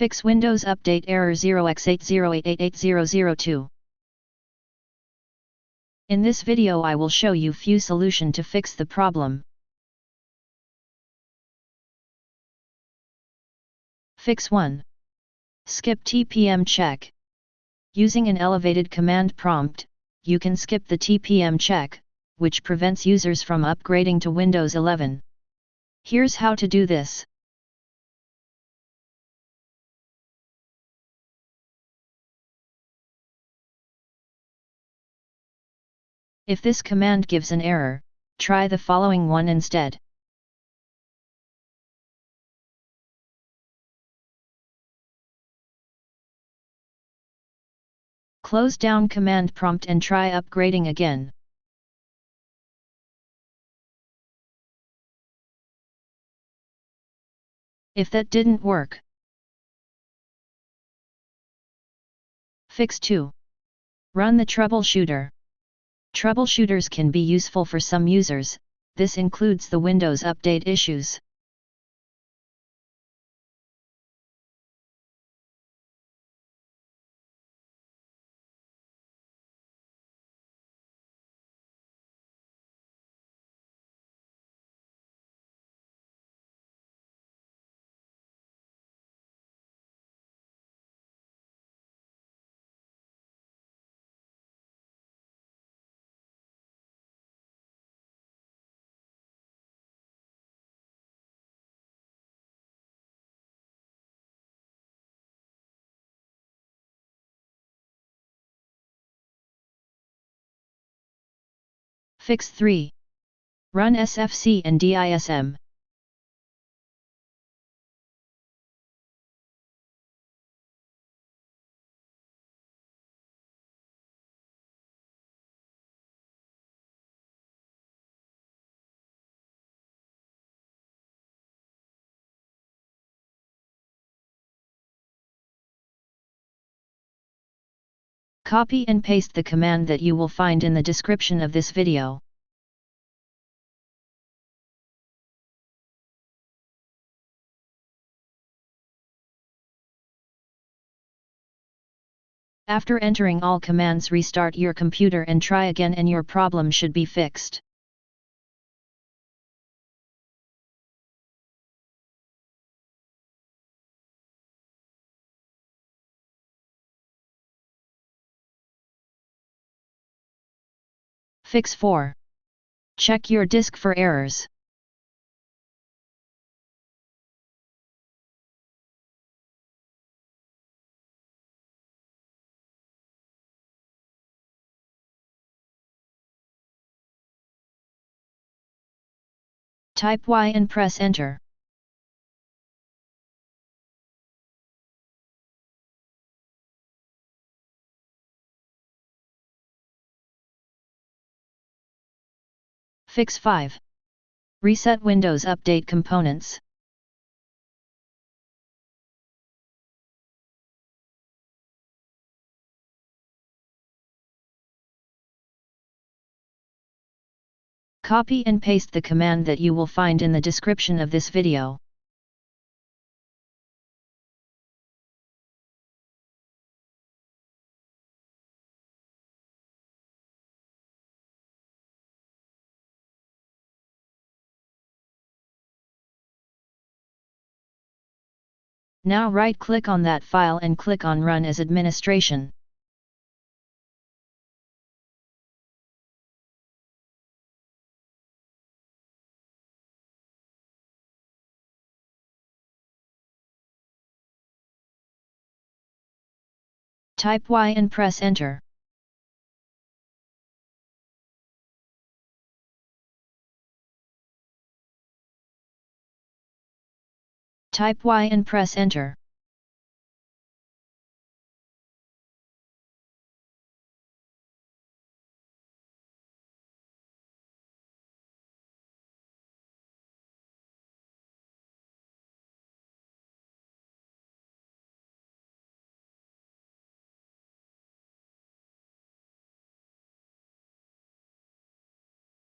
Fix Windows Update Error 0x80888002. In this video I will show you few solution to fix the problem. Fix 1. Skip TPM Check. Using an elevated command prompt, you can skip the TPM Check, which prevents users from upgrading to Windows 11. Here's how to do this. If this command gives an error, try the following one instead. Close down command prompt and try upgrading again. If that didn't work, Fix 2. Run the troubleshooter. Troubleshooters can be useful for some users, this includes the Windows Update issues. Fix 3. Run SFC and DISM. Copy and paste the command that you will find in the description of this video. After entering all commands, restart your computer and try again and your problem should be fixed. Fix 4. Check your disk for errors. Type Y and press Enter. Fix 5. Reset Windows Update components. Copy and paste the command that you will find in the description of this video. Now right-click on that file and click on Run as Administration. Type Y and press Enter. Type Y and press Enter.